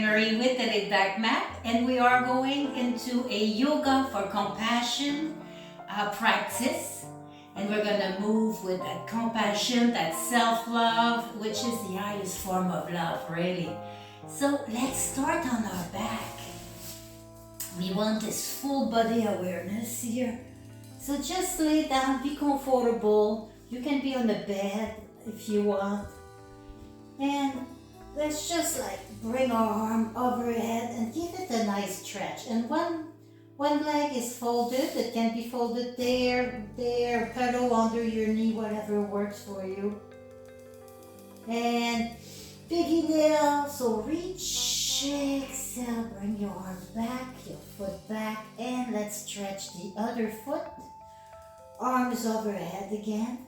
Marie with the Laidback Mat, and we are going into a yoga for compassion practice. And we're going to move with that compassion, that self-love, which is the highest form of love, really. So let's start on our back. We want this full body awareness here. So just lay down, be comfortable. You can be on the bed if you want. And let's just bring our arm overhead and give it a nice stretch. And one leg is folded. It can be folded there, pillow under your knee, whatever works for you. And big inhale, so reach, exhale, bring your arm back, your foot back, and let's stretch the other foot. Arms overhead again.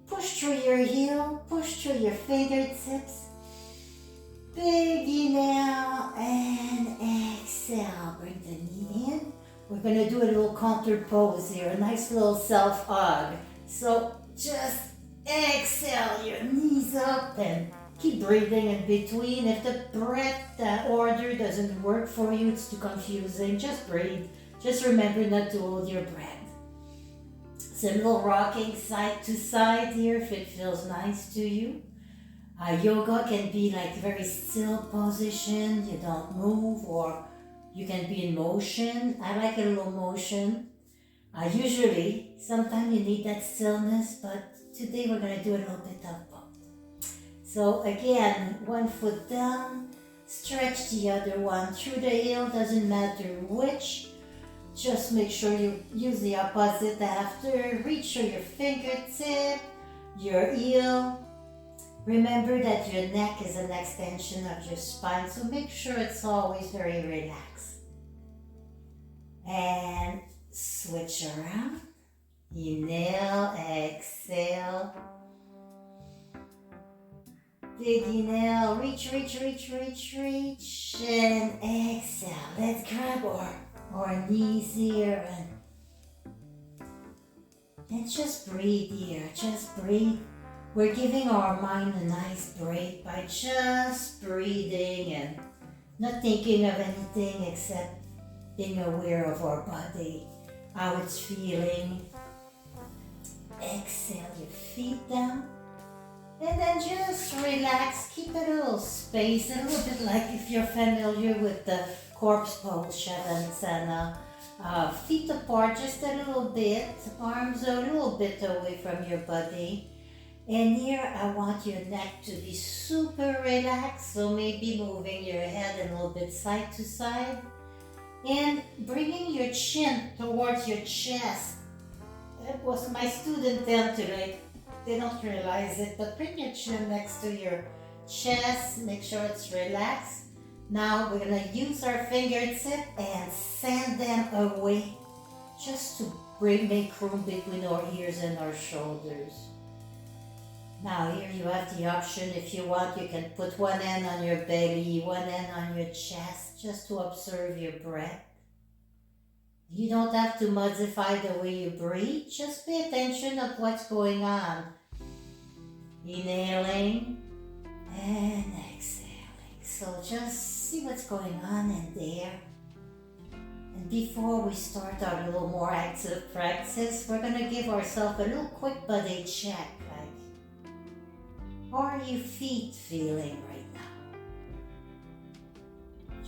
Push through your heel, push through your fingertips. Big inhale and exhale. Bring the knee in. We're going to do a little counter pose here, a nice little self-hug. So just exhale, your knees up and keep breathing in between. If the breath, that order doesn't work for you, it's too confusing, just breathe. Just remember not to hold your breath. It's a little rocking side to side here if it feels nice to you. Yoga can be very still position, you don't move, or you can be in motion. I like a little motion. Usually, sometimes you need that stillness, but today we're going to do a little bit of both. So again, one foot down, stretch the other one through the heel, doesn't matter which. Just make sure you use the opposite after. Reach through your fingertip, your heel. Remember that your neck is an extension of your spine, so make sure it's always very relaxed. And switch around. Inhale, exhale. Big inhale, reach, and exhale. Let's grab our knees here and just breathe here, just breathe. We're giving our mind a nice break by just breathing and not thinking of anything except being aware of our body, how it's feeling. Exhale your feet down and then just relax. Keep a little space, a little bit like if you're familiar with the corpse pose, Shavasana. Feet apart just a little bit, arms a little bit away from your body. And here I want your neck to be super relaxed, so maybe moving your head a little bit side to side and bringing your chin towards your chest. That was my student tend to they don't realize it, but bring your chin next to your chest, make sure it's relaxed. Now we're going to use our fingertip and send them away just to make room between our ears and our shoulders. Now here you have the option, if you want, you can put one hand on your belly, one hand on your chest, just to observe your breath. You don't have to modify the way you breathe, just pay attention of what's going on. Inhaling and exhaling. So just see what's going on in there. And before we start our little more active practice, we're going to give ourselves a little quick body check. How are your feet feeling right now?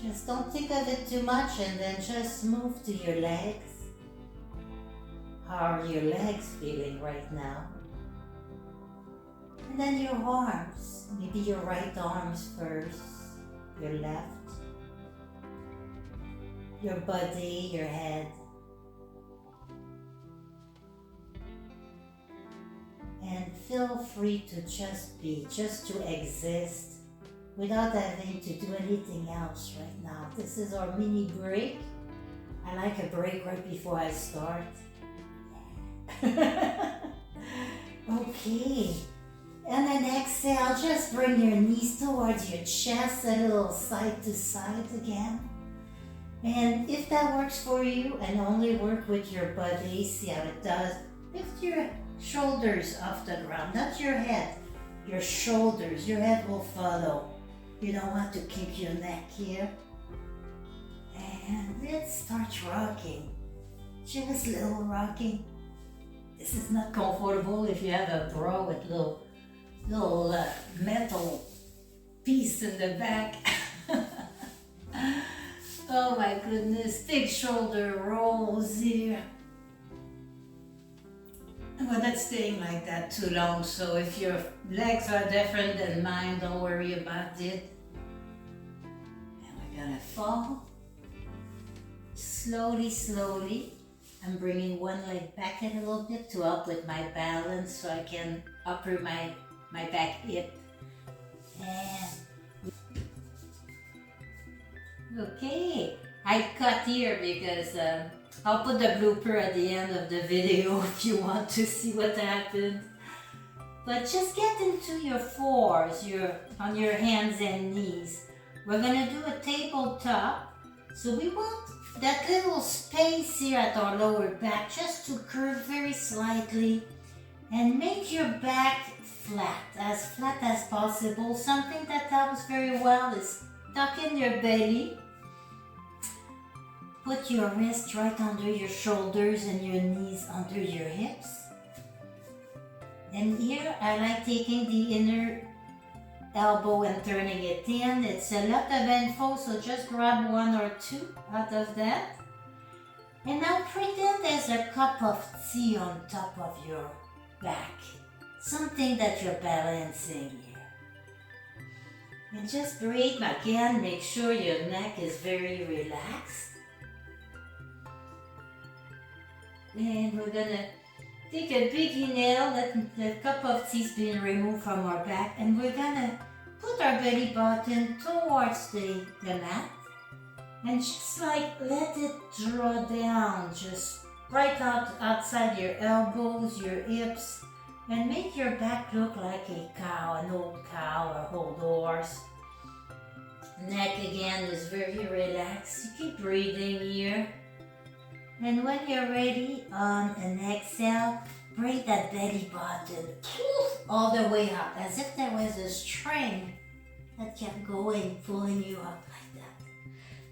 Just don't think of it too much and then just move to your legs. How are your legs feeling right now? And then your arms. Maybe your right arms first, your left, your body, your head. And feel free to just be, just to exist without having to do anything else right now. This is our mini break. I like a break right before I start. Okay. And then exhale, just bring your knees towards your chest, a little side to side again. And if that works for you, and only work with your body, see how it does. Lift your shoulders off the ground, not your head. Your shoulders, your head will follow. You don't want to keep your neck here. And let's start rocking. Just a little rocking. This is not comfortable if you have a bra with little metal piece in the back. Oh my goodness, big shoulder rolls here. We're not staying like that too long, so if your legs are different than mine, don't worry about it. And we're gonna fall. Slowly, slowly. I'm bringing one leg back a little bit to help with my balance so I can upper my back hip. And okay, I cut here because I'll put the blooper at the end of the video if you want to see what happened. But just get into your fours, on your hands and knees. We're gonna do a tabletop. So we want that little space here at our lower back just to curve very slightly and make your back flat as possible. Something that helps very well is tuck in your belly. Put your wrist right under your shoulders and your knees under your hips. And here I like taking the inner elbow and turning it in. It's a lot of info, so just grab one or two out of that. And now pretend there's a cup of tea on top of your back. Something that you're balancing here. And just breathe again, make sure your neck is very relaxed. And we're gonna take a big inhale, let the cup of tea is being removed from our back, and we're gonna put our belly button towards the mat and just like let it draw down, just right outside your elbows, your hips, and make your back look like a cow, an old cow or old horse. Neck again is very relaxed. You keep breathing here. And when you're ready, on an exhale, bring that belly button all the way up, as if there was a string that kept going, pulling you up like that.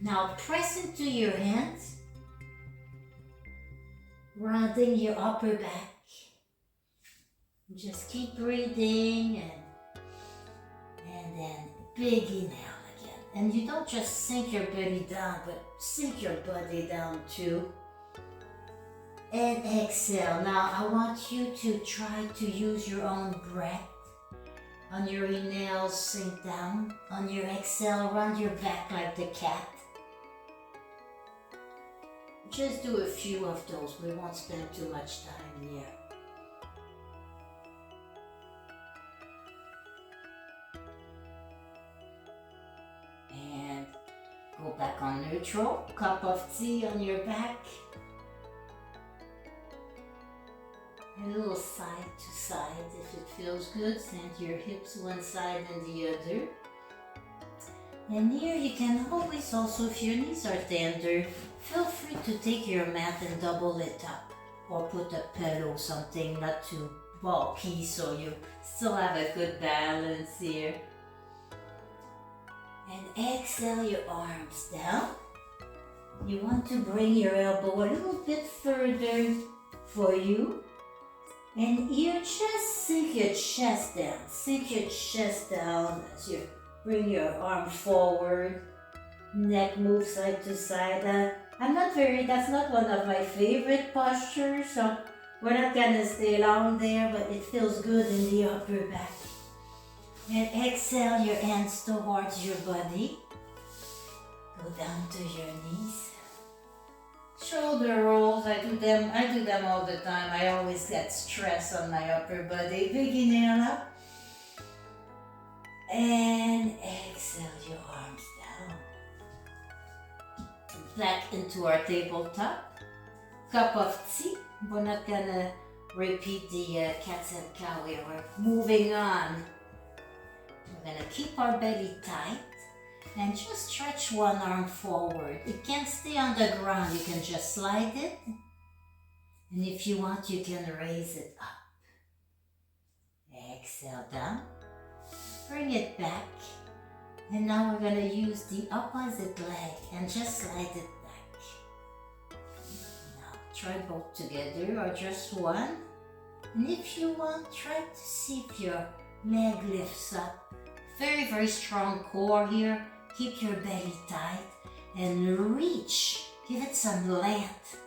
Now press into your hands, rounding your upper back. Just keep breathing and then big inhale again. And you don't just sink your belly down, but sink your body down too. And exhale. Now I want you to try to use your own breath. On your inhale, sink down. On your exhale, round your back like the cat. Just do a few of those. We won't spend too much time here. And go back on neutral. Cup of tea on your back. A little side to side if it feels good. Send your hips one side and the other. And here you can always also, if your knees are tender, feel free to take your mat and double it up. Or put a pillow, something not too bulky so you still have a good balance here. And exhale your arms down. You want to bring your elbow a little bit further for you. And here, just sink your chest down. Sink your chest down as you bring your arm forward. Neck moves side to side. That's not one of my favorite postures, so we're not gonna stay long there, but it feels good in the upper back. And exhale your hands towards your body. Go down to your knees. Shoulder rolls, I do them all the time. I always get stress on my upper body. Big inhale up. And exhale your arms down. Back into our tabletop. Cup of tea. We're not gonna repeat the cats and cow here. We're moving on. We're gonna keep our belly tight. And just stretch one arm forward. It can't stay on the ground. You can just slide it. And if you want, you can raise it up. Exhale down. Bring it back. And now we're going to use the opposite leg and just slide it back. Now try both together or just one. And if you want, try to see if your leg lifts up. Very, very strong core here. Keep your belly tight and reach. Give it some length.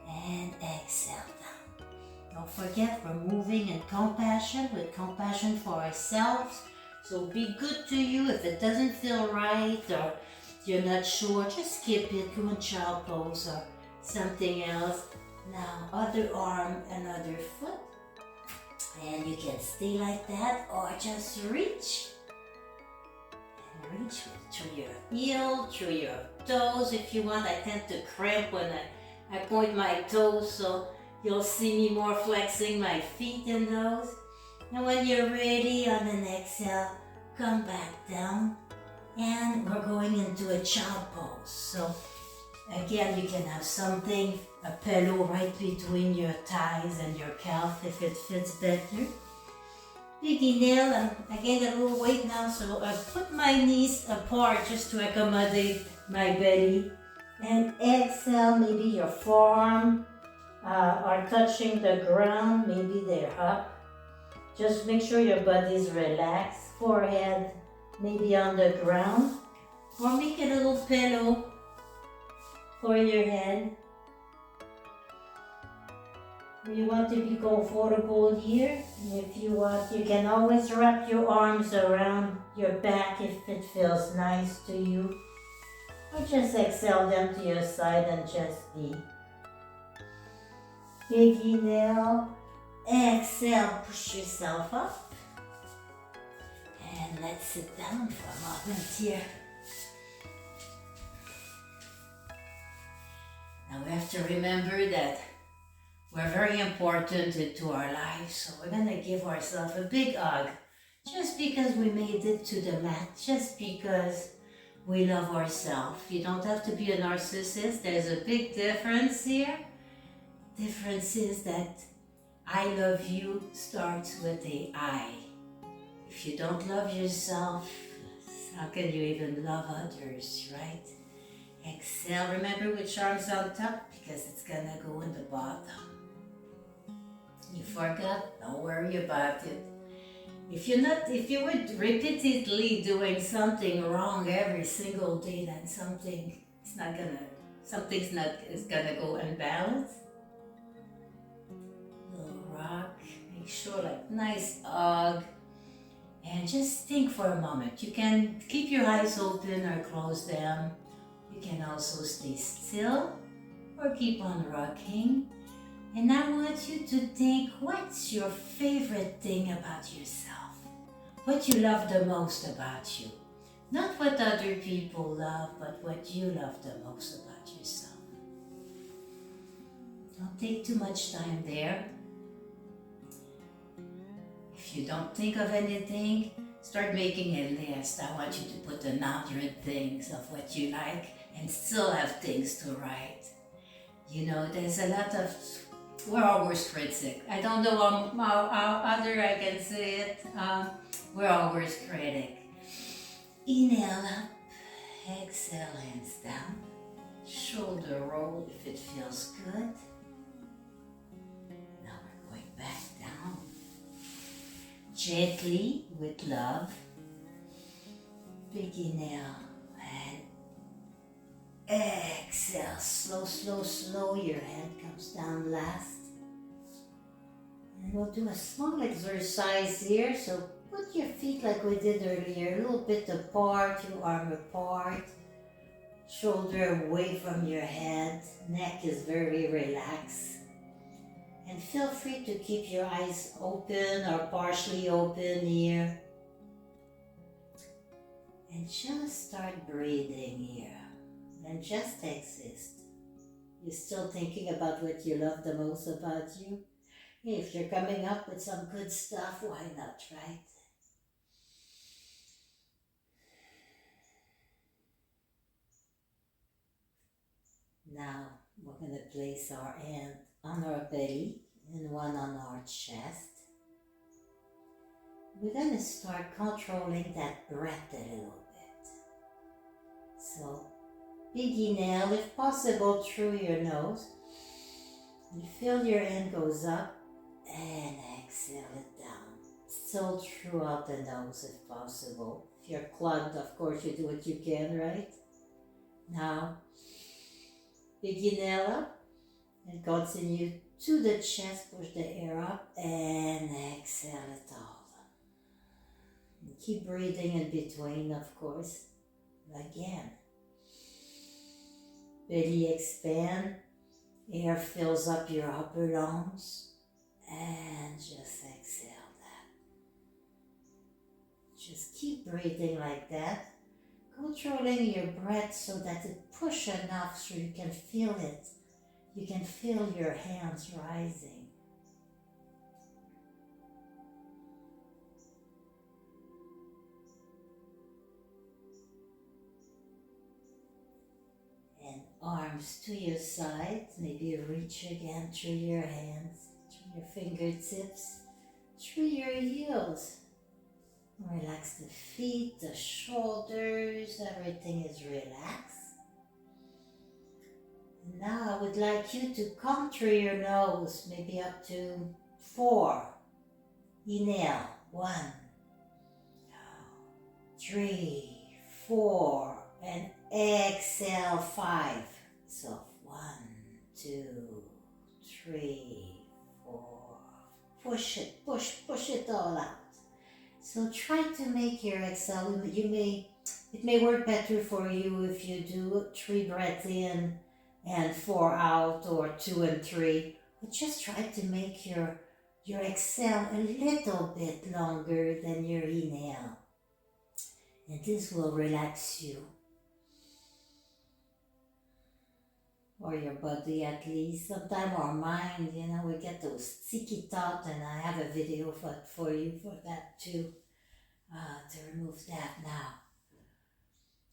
And exhale down. Don't forget, we're moving in compassion, with compassion for ourselves. So be good to you. If it doesn't feel right or you're not sure, just skip it. Go in child pose or something else. Now, other arm and other foot. And you can stay like that or just reach. And reach through your heel, through your toes if you want. I tend to cramp when I point my toes, so you'll see me more flexing my feet in those. And when you're ready, on an exhale, come back down. And we're going into a child pose. So again, you can have something, a pillow right between your thighs and your calf if it fits better. Big inhale, and I gained a little weight now, so I put my knees apart just to accommodate my belly. And exhale, maybe your forearm are touching the ground, maybe they're up. Just make sure your body's relaxed. Forehead maybe on the ground. Or make a little pillow for your head. You want to be comfortable here. And if you want, you can always wrap your arms around your back if it feels nice to you. Or just exhale them to your side and just be. Big inhale. Exhale, push yourself up. And let's sit down for a moment here. Now we have to remember that we're very important into our lives, so we're going to give ourselves a big hug just because we made it to the mat, just because we love ourselves. You don't have to be a narcissist. There's a big difference here. Difference is that I love you starts with a I. If you don't love yourself, how can you even love others, right? Exhale, remember which arm's on top because it's gonna go in the bottom. You forgot? Don't worry about it. If you were repeatedly doing something wrong every single day, then something's gonna go unbalanced. Little rock, make sure like nice hug. And just think for a moment. You can keep your eyes open or close them. You can also stay still or keep on rocking. And I want you to think, what's your favorite thing about yourself? What you love the most about you. Not what other people love, but what you love the most about yourself. Don't take too much time there. If you don't think of anything, start making a list. I want you to put 100 things of what you like and still have things to write. You know, there's a lot of, we're our worst critic. I don't know how other I can say it. We're our worst critic. Inhale up, exhale, hands down. Shoulder roll if it feels good. Now we're going back down. Gently, with love. Big inhale and exhale. Slow, slow, slow. Your head comes down last. And we'll do a small exercise here. So put your feet like we did earlier, a little bit apart, your arm apart. Shoulder away from your head. Neck is very relaxed. And feel free to keep your eyes open or partially open here. And just start breathing here. And just exist. You're still thinking about what you love the most about you? If you're coming up with some good stuff, why not, right? Now, we're going to place our hand on our belly and one on our chest. we're going to start controlling that breath a little bit. So, big inhale, if possible, through your nose. You feel your hand goes up and exhale it down. Still throughout the nose if possible. If you're clogged, of course, you do what you can, right? Now, big inhale up and continue to the chest, push the air up and exhale it all. And keep breathing in between, of course. Again. Belly expand, air fills up your upper lungs and just exhale that. Just keep breathing like that. Controlling your breath so that it pushes enough so you can feel it. You can feel your hands rising. And arms to your sides. Maybe reach again through your hands, through your fingertips, through your heels. Relax the feet, the shoulders, everything is relaxed. And now I would like you to count through your nose, maybe up to 4. Inhale, 1, 3, 4, and exhale 5. So 1, 2, 3, 4. Push it all out. So try to make your exhale. It may work better for you if you do 3 breaths in and 4 out, or 2 and 3. But just try to make your exhale a little bit longer than your inhale. And this will relax you. Or your body at least. Sometimes our mind, we get those sticky thoughts, and I have a video for you for that too. To remove that now.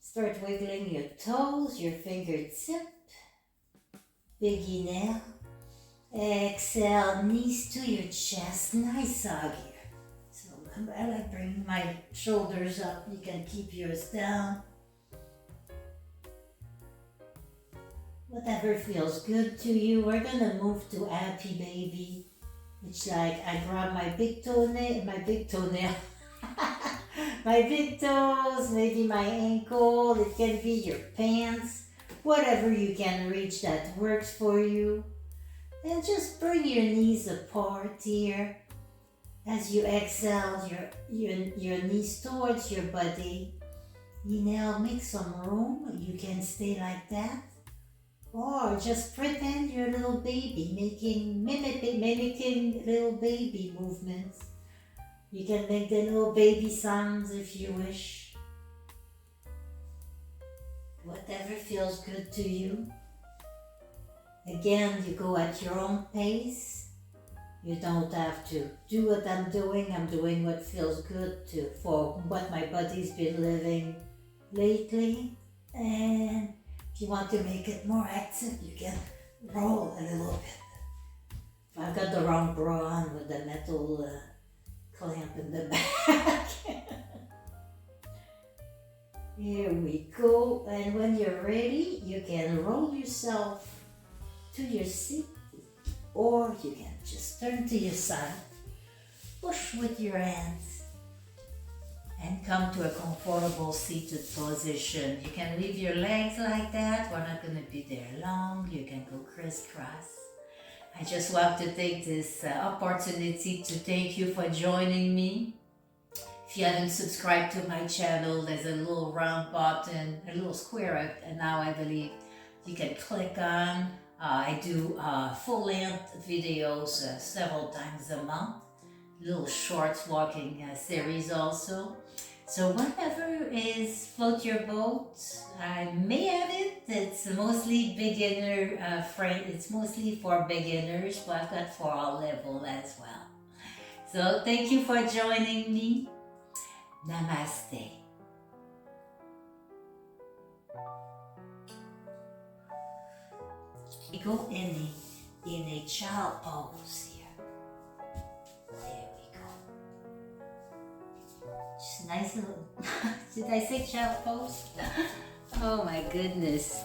Start wiggling your toes, your fingertip. Big inhale. Exhale, knees to your chest. Nice hug here. So I like bringing my shoulders up. You can keep yours down. Whatever feels good to you. We're gonna move to happy baby. Which I grab my big toenail, my big toes, maybe my ankle. It can be your pants. Whatever you can reach that works for you. And just bring your knees apart here. As you exhale your knees towards your body. Inhale, make some room. You can stay like that. Or just pretend you're a little baby, mimicking little baby movements. You can make the little baby sounds if you wish. Whatever feels good to you. Again, you go at your own pace. You don't have to do what I'm doing. I'm doing what feels good for what my body's been living lately. And if you want to make it more active, you can roll a little bit. I've got the wrong bra on with the metal clamp in the back. Here we go. And when you're ready, you can roll yourself to your seat, or you can just turn to your side, push with your hands, and come to a comfortable seated position. You can leave your legs like that. We're not going to be there long. You can go crisscross. I just want to take this opportunity to thank you for joining me. If you haven't subscribed to my channel, there's a little round button, a little square now I believe you can click on. I do full-length videos several times a month. Little shorts walking series also. So whatever is float your boat, I may have it. It's mostly beginner friend. It's mostly for beginners, but I've got for all level as well. So thank you for joining me. Namaste. We go in a child pose here. There we go. Just nice little, did I say child pose? Oh my goodness.